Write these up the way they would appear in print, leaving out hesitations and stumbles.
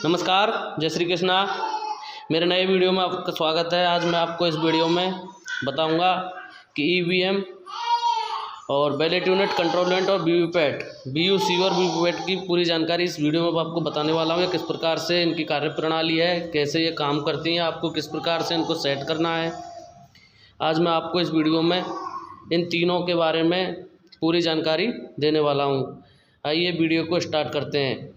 नमस्कार, जय श्री कृष्णा। मेरे नए वीडियो में आपका स्वागत है। आज मैं आपको इस वीडियो में बताऊंगा कि ईवीएम और बैलेट यूनिट, कंट्रोल यूनिट और वीवीपैट, बीयूसी और वीवीपैट की पूरी जानकारी इस वीडियो में आपको बताने वाला हूँ। किस प्रकार से इनकी कार्यप्रणाली है, कैसे ये काम करती हैं, आपको किस प्रकार से इनको सेट करना है। आज मैं आपको इस वीडियो में इन तीनों के बारे में पूरी जानकारी देने वाला हूँ। आइए वीडियो को स्टार्ट करते हैं।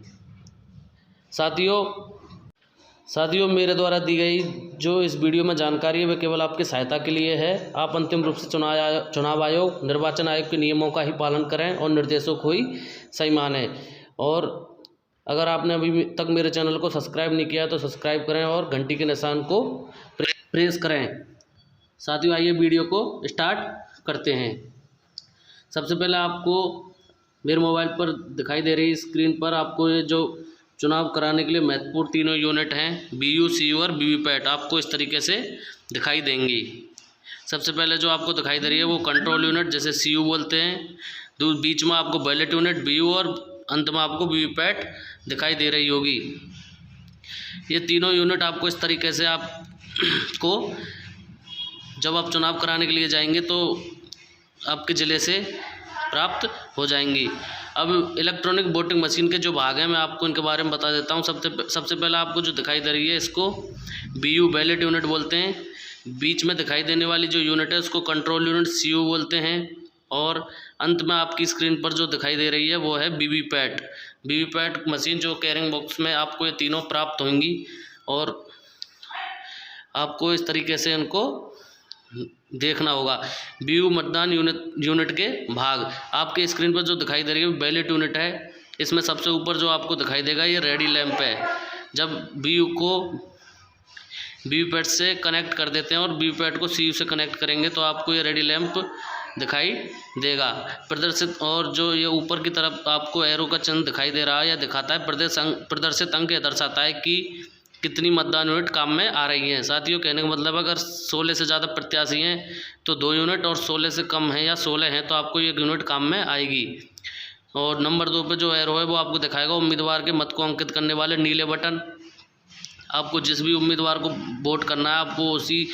साथियों, मेरे द्वारा दी गई जो इस वीडियो में जानकारी है वह केवल आपकी सहायता के लिए है। आप अंतिम रूप से चुनाव आयोग, निर्वाचन आयोग के नियमों का ही पालन करें और निर्देशों को ही सही मानें। और अगर आपने अभी तक मेरे चैनल को सब्सक्राइब नहीं किया तो सब्सक्राइब करें और घंटी के निशान को प्रेस करें। साथियों, आइए वीडियो को स्टार्ट करते हैं। सबसे पहले आपको मेरे मोबाइल पर दिखाई दे रही स्क्रीन पर आपको ये जो चुनाव कराने के लिए महत्वपूर्ण तीनों यूनिट हैं, बीयूसी और वीवीपैट, आपको इस तरीके से दिखाई देंगी। सबसे पहले जो आपको दिखाई दे रही है वो कंट्रोल यूनिट, जैसे सीयू बोलते हैं। बीच में आपको बैलेट यूनिट बीयू और अंत में आपको वीवीपैट दिखाई दे रही होगी। ये तीनों यूनिट आपको इस तरीके से आपको जब आप चुनाव कराने के लिए जाएंगे तो आपके ज़िले से प्राप्त हो जाएंगी। अब इलेक्ट्रॉनिक वोटिंग मशीन के जो भाग हैं मैं आपको इनके बारे में बता देता हूं। सबसे पहले आपको जो दिखाई दे रही है इसको बीयू बैलेट यूनिट बोलते हैं। बीच में दिखाई देने वाली जो यूनिट है उसको कंट्रोल यूनिट सीयू बोलते हैं। और अंत में आपकी स्क्रीन पर जो दिखाई दे रही है वो है वीवीपैट। वीवीपैट मशीन जो कैरिंग बॉक्स में आपको ये तीनों प्राप्त होंगी और आपको इस तरीके से इनको देखना होगा। बीयू मतदान यूनिट के भाग आपके स्क्रीन पर जो दिखाई दे रही है बैलेट यूनिट है। इसमें सबसे ऊपर जो आपको दिखाई देगा ये रेडी लैंप है। जब बीयू को वीवीपैट से कनेक्ट कर देते हैं और वीवीपैट को सीयू से कनेक्ट करेंगे तो आपको ये रेडी लैंप दिखाई देगा प्रदर्शित। और जो ये ऊपर की तरफ आपको एरो का चिन्ह दिखाई दे रहा है या दिखाता है प्रदर्शित अंक ये दर्शाता है कि कितनी मतदान यूनिट काम में आ रही हैं। साथियों, कहने का मतलब अगर 16 से ज़्यादा प्रत्याशी हैं तो 2 यूनिट, और 16 से कम हैं या 16 हैं तो आपको 1 यूनिट काम में आएगी। और नंबर 2 पे जो एरो है वो आपको दिखाएगा उम्मीदवार के मत को अंकित करने वाले नीले बटन। आपको जिस भी उम्मीदवार को वोट करना है आपको उसी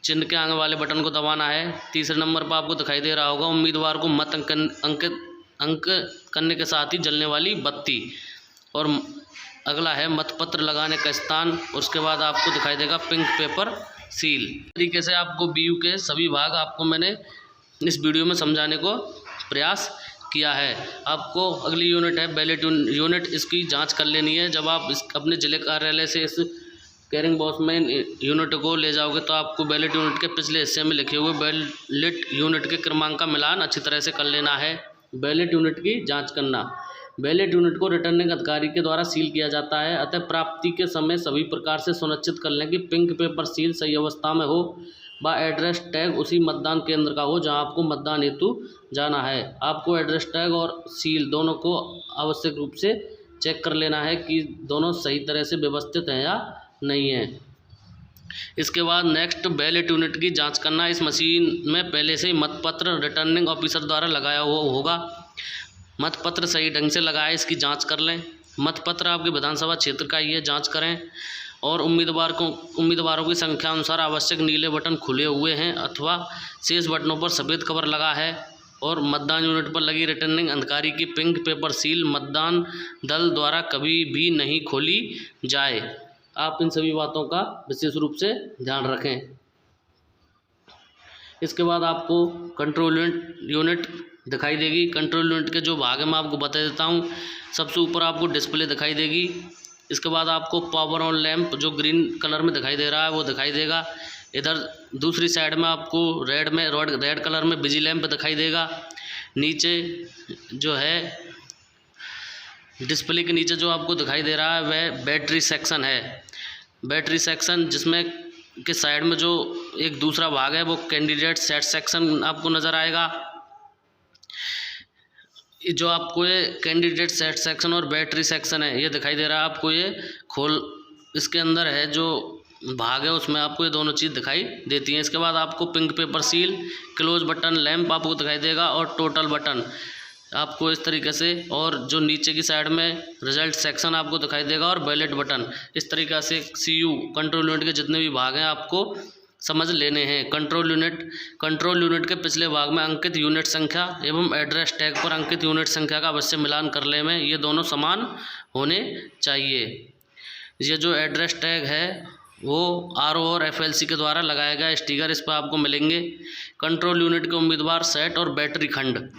चिन्ह के आगे वाले बटन को दबाना है। तीसरे नंबर पर आपको दिखाई दे रहा होगा उम्मीदवार को मत अंक करने के साथ ही जलने वाली बत्ती। और अगला है मतपत्र लगाने का स्थान। उसके बाद आपको दिखाई देगा पिंक पेपर सील। इस तरीके से आपको बीयू के सभी भाग आपको मैंने इस वीडियो में समझाने को प्रयास किया है। आपको अगली यूनिट है बैलेट यूनिट। इसकी जांच कर लेनी है। जब आप अपने जिले कार्यालय से इस कैरिंग बॉक्स में यूनिट को ले जाओगे तो आपको बैलेट यूनिट के पिछले हिस्से में लिखे हुए बैलेट यूनिट के क्रमांक का मिलान अच्छी तरह से कर लेना है। बैलेट यूनिट की जाँच करना। बैलेट यूनिट को रिटर्निंग अधिकारी के द्वारा सील किया जाता है। अतः प्राप्ति के समय सभी प्रकार से सुनिश्चित कर लें कि पिंक पेपर सील सही अवस्था में हो व एड्रेस टैग उसी मतदान केंद्र का हो जहां आपको मतदान हेतु जाना है। आपको एड्रेस टैग और सील दोनों को आवश्यक रूप से चेक कर लेना है कि दोनों सही तरह से व्यवस्थित हैं या नहीं है। इसके बाद नेक्स्ट बैलेट यूनिट की जाँच करना। इस मशीन में पहले से ही मतपत्र रिटर्निंग ऑफिसर द्वारा लगाया हुआ होगा। मतपत्र सही ढंग से लगाए इसकी जांच कर लें। मतपत्र आपके विधानसभा क्षेत्र का ये जांच करें। और उम्मीदवारों की संख्या अनुसार आवश्यक नीले बटन खुले हुए हैं अथवा शेष बटनों पर सफ़ेद कवर लगा है। और मतदान यूनिट पर लगी रिटर्निंग अधिकारी की पिंक पेपर सील मतदान दल द्वारा कभी भी नहीं खोली जाए। आप इन सभी बातों का विशेष रूप से ध्यान रखें। इसके बाद आपको कंट्रोल यूनिट दिखाई देगी। कंट्रोल यूनिट के जो भाग है मैं आपको बता देता हूँ। सबसे ऊपर आपको डिस्प्ले दिखाई देगी। इसके बाद आपको पावर ऑन लैंप जो ग्रीन कलर में दिखाई दे रहा है वो दिखाई देगा। इधर दूसरी साइड में आपको रेड कलर में बिजी लैंप दिखाई देगा। नीचे जो है डिस्प्ले के नीचे जो आपको दिखाई दे रहा है वह बैटरी सेक्शन है। बैटरी सेक्शन जिसमें के साइड में जो एक दूसरा भाग है वो कैंडिडेट सेट सेक्शन आपको नज़र आएगा। जो आपको ये कैंडिडेट सेट सेक्शन और बैटरी सेक्शन है ये दिखाई दे रहा है आपको। ये इसके अंदर है जो भाग है उसमें आपको ये दोनों चीज़ दिखाई देती हैं। इसके बाद आपको pink paper seal, close button lamp आपको दिखाई देगा और टोटल बटन आपको इस तरीके से, और जो नीचे की साइड में रिजल्ट सेक्शन आपको दिखाई देगा और बैलेट बटन। इस तरीके से CU कंट्रोल यूनिट के जितने भी भाग हैं आपको समझ लेने हैं। कंट्रोल यूनिट के पिछले भाग में अंकित यूनिट संख्या एवं एड्रेस टैग पर अंकित यूनिट संख्या का अवश्य मिलान कर ले में ये दोनों समान होने चाहिए। ये जो एड्रेस टैग है वो RO और FLC के द्वारा लगाया गया स्टिकर इस पर आपको मिलेंगे। कंट्रोल यूनिट के उम्मीदवार सेट और बैटरी खंड,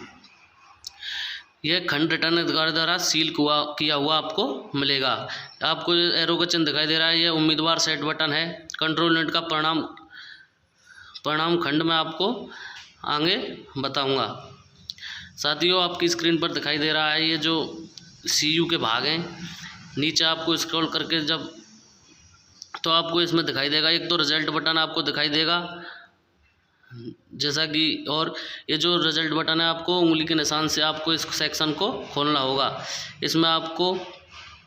यह खंड रिटर्न अधिकारी द्वारा सील किया हुआ आपको मिलेगा। आपको एरो का चिन्ह दिखाई दे रहा है, यह उम्मीदवार सेट बटन है। कंट्रोल यूनिट का परिणाम खंड में आपको आगे बताऊंगा। साथियों, आपकी स्क्रीन पर दिखाई दे रहा है ये जो CU के भाग हैं। नीचे आपको स्क्रॉल करके जब तो आपको इसमें दिखाई देगा, एक तो रिजल्ट बटन आपको दिखाई देगा जैसा कि, और ये जो रिजल्ट बटन है आपको उंगली के निशान से आपको इस सेक्शन को खोलना होगा। इसमें आपको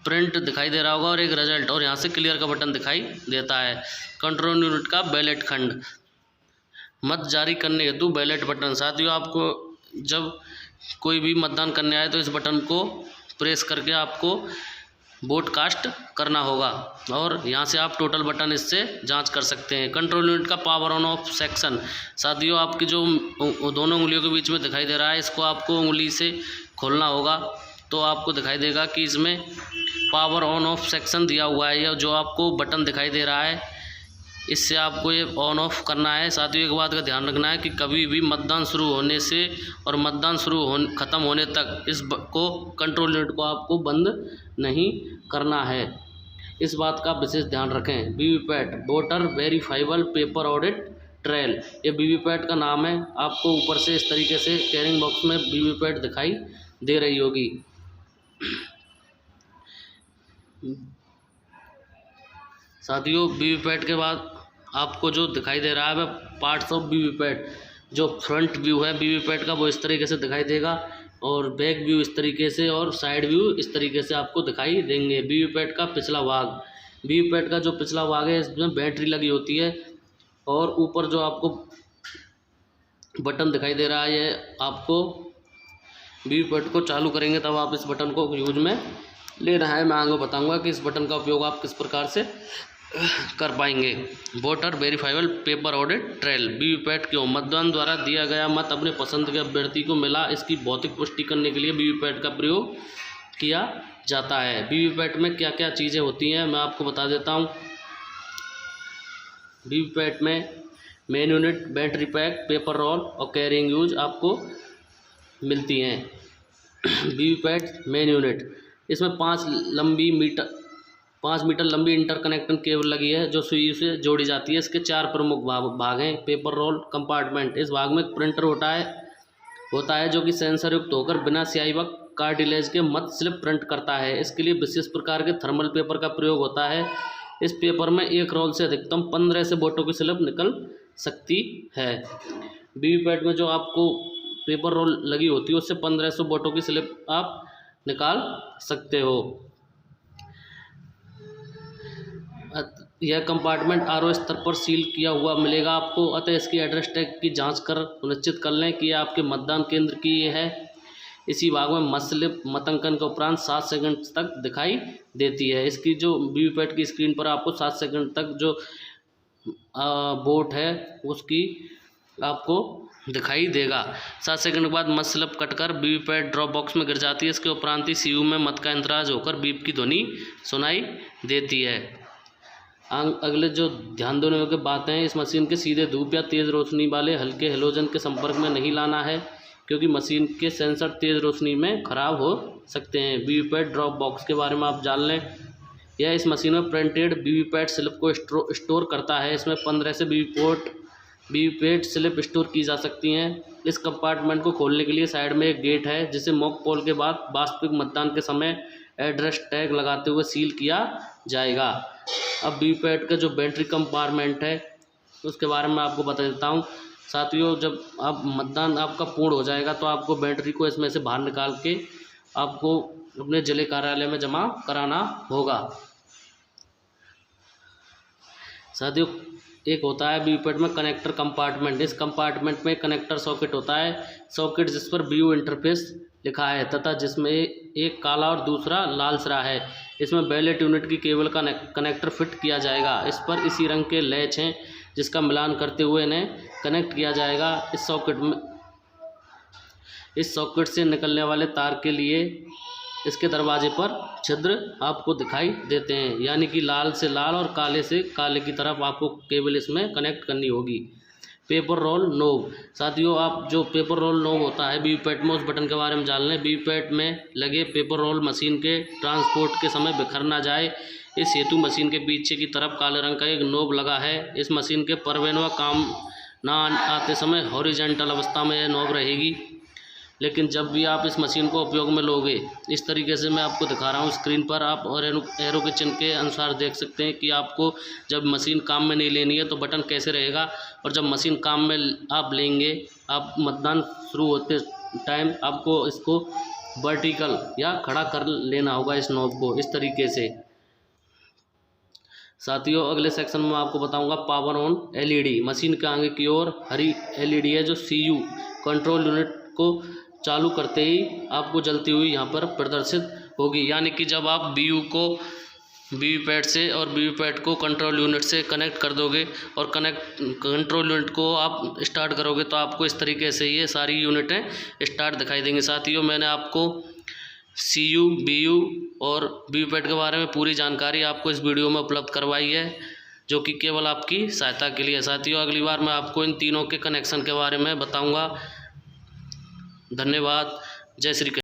प्रिंट दिखाई दे रहा होगा और एक रिजल्ट, और यहाँ से क्लियर का बटन दिखाई देता है। कंट्रोल यूनिट का बैलेट खंड, मत जारी करने हेतु बैलेट बटन। साथियों, आपको जब कोई भी मतदान करने आए तो इस बटन को प्रेस करके आपको वोट कास्ट करना होगा, और यहाँ से आप टोटल बटन इससे जांच कर सकते हैं। कंट्रोल यूनिट का पावर ऑन ऑफ सेक्शन। साथियों, आपकी जो दोनों उंगलियों के बीच में दिखाई दे रहा है, इसको आपको उंगली से खोलना होगा तो आपको दिखाई देगा कि इसमें पावर ऑन ऑफ सेक्शन दिया हुआ है। यह जो आपको बटन दिखाई दे रहा है, इससे आपको ये ऑन ऑफ करना है। साथियों, एक बात का ध्यान रखना है कि कभी भी मतदान शुरू होने से और मतदान ख़त्म होने तक इस को कंट्रोल यूनिट को आपको बंद नहीं करना है। इस बात का विशेष ध्यान रखें। VVPAT, voter verifiable paper audit trail, ये वीवीपैट का नाम है। आपको ऊपर से इस तरीके से कैरिंग बॉक्स में वीवीपैट दिखाई दे रही होगी। साथियों, वीवीपैट के बाद आपको जो दिखाई दे रहा है वह पार्ट्स ऑफ वीवीपैट, जो फ्रंट व्यू है वीवीपैट का वो इस तरीके से दिखाई देगा, और बैक व्यू इस तरीके से, और साइड व्यू इस तरीके से आपको दिखाई देंगे। वीवीपैट का पिछला भाग, वीवीपैट का जो पिछला भाग है इसमें बैटरी लगी होती है, और ऊपर जो आपको बटन दिखाई दे रहा है ये आपको वीवीपैट को चालू करेंगे तब आप इस बटन को यूज में ले रहा है। मैं आगे बताऊंगा कि इस बटन का उपयोग आप किस प्रकार से कर पाएंगे। Voter verifiable paper audit trail, VVPAT क्यों? मतदान द्वारा दिया गया मत अपने पसंद के अभ्यर्थी को मिला, इसकी भौतिक पुष्टि करने के लिए वीवीपैट का प्रयोग किया जाता है। वीवीपैट में क्या क्या चीज़ें होती हैं मैं आपको बता देता हूँ। वीवीपैट में main unit, battery pack, paper roll और कैरिंग यूज आपको मिलती हैं। वीवीपैट मेन यूनिट, इसमें 5 मीटर लंबी इंटरकनेक्टिंग केबल लगी है जो सुई से जोड़ी जाती है। इसके 4 प्रमुख भाग हैं। पेपर रोल कंपार्टमेंट, इस भाग में प्रिंटर होता है जो कि सेंसर युक्त होकर बिना स्याही व कार्टिलेज के मत स्लिप प्रिंट करता है। इसके लिए विशेष प्रकार के थर्मल पेपर का प्रयोग होता है। इस पेपर में एक रोल से अधिकतम 15 से वोटों की स्लिप निकल सकती है। वीवीपैट में जो आपको पेपर रोल लगी होती है उससे 1500 वोटों की स्लिप आप निकाल सकते हो। यह कंपार्टमेंट RO स्तर पर सील किया हुआ मिलेगा आपको, अतः इसकी एड्रेस टैग की जांच कर सुनिश्चित कर लें कि यह आपके मतदान केंद्र की है। इसी भाग में मत स्लिप मतंकन के उपरांत 7 सेकंड तक दिखाई देती है। इसकी जो वीवीपैट की स्क्रीन पर आपको 7 सेकंड तक जो वोट है उसकी आपको दिखाई देगा। 7 सेकंड के बाद मत स्लिप कटकर वीवीपैट ड्रॉप बॉक्स में गिर जाती है। इसके उपरांत ही CU में मत का इंतराज होकर बीप की ध्वनि सुनाई देती है। अगले जो ध्यान देने योग्य बातें हैं, इस मशीन के सीधे धूप या तेज़ रोशनी वाले हल्के हेलोजन के संपर्क में नहीं लाना है, क्योंकि मशीन के सेंसर तेज़ रोशनी में खराब हो सकते हैं। वीवीपैट ड्रॉप बॉक्स के बारे में आप जान लें। यह इस मशीन में प्रिंटेड वीवीपैट स्लिप को स्टोर करता है। इसमें 15 से वीवीपैट स्लिप स्टोर की जा सकती हैं। इस कंपार्टमेंट को खोलने के लिए साइड में एक गेट है जिसे मॉक पोल के बाद वास्तविक मतदान के समय एड्रेस टैग लगाते हुए सील किया जाएगा। अब वीवीपैट का जो बैटरी कंपार्टमेंट है उसके बारे में आपको बता देता हूँ। साथियों, जब आप मतदान आपका पूर्ण हो जाएगा तो आपको बैटरी को इसमें से बाहर निकाल के आपको अपने जिले कार्यालय में जमा कराना होगा। साथियों, एक होता है वीवीपैट में कनेक्टर कंपार्टमेंट। इस कंपार्टमेंट में कनेक्टर सॉकेट होता है, सॉकेट जिस पर व्यू इंटरफेस लिखा है तथा जिसमें एक काला और दूसरा लाल सिरा है। इसमें बैलेट यूनिट की केबल का कनेक्टर फिट किया जाएगा। इस पर इसी रंग के लैच हैं जिसका मिलान करते हुए इन्हें कनेक्ट किया जाएगा। इस सॉकेट से निकलने वाले तार के लिए इसके दरवाजे पर छिद्र आपको दिखाई देते हैं, यानी कि लाल से लाल और काले से काले की तरफ आपको केबल इसमें कनेक्ट करनी होगी। Paper roll knob. साथियों, आप जो पेपर रोल नोब होता है वीवीपैट में, उस बटन के बारे में जान लें। वीवीपैट में लगे पेपर रोल मशीन के ट्रांसपोर्ट के समय बिखर ना जाए, इस हेतु मशीन के पीछे की तरफ काले रंग का एक नोब लगा है। इस मशीन के परवेनवा काम ना आते समय हॉरिजॉन्टल अवस्था में यह नोब रहेगी, लेकिन जब भी आप इस मशीन को उपयोग में लोगे, इस तरीके से मैं आपको दिखा रहा हूँ स्क्रीन पर, आप और एरो के चिन्ह के अनुसार देख सकते हैं कि आपको जब मशीन काम में नहीं लेनी है तो बटन कैसे रहेगा, और जब मशीन काम में आप लेंगे, आप मतदान शुरू होते टाइम आपको इसको वर्टिकल या खड़ा कर लेना होगा इस नॉब को, इस तरीके से। साथियों, अगले सेक्शन में आपको बताऊंगा पावर ऑन एलईडी। मशीन के आगे की ओर हरी एलईडी है जो सीयू कंट्रोल यूनिट को चालू करते ही आपको जलती हुई यहाँ पर प्रदर्शित होगी, यानी कि जब आप बीयू को वीवीपैट से और वीवीपैट को कंट्रोल यूनिट से कनेक्ट कर दोगे और कंट्रोल यूनिट को आप स्टार्ट करोगे तो आपको इस तरीके से ये सारी यूनिटें स्टार्ट दिखाई देंगी। साथियों, मैंने आपको सीयू, बीयू और वीवीपैट के बारे में पूरी जानकारी आपको इस वीडियो में उपलब्ध करवाई है, जो कि केवल आपकी सहायता के लिए। साथियों, अगली बार मैं आपको इन तीनों के कनेक्शन के बारे में बताऊँगा। धन्यवाद। जय श्री कृष्ण।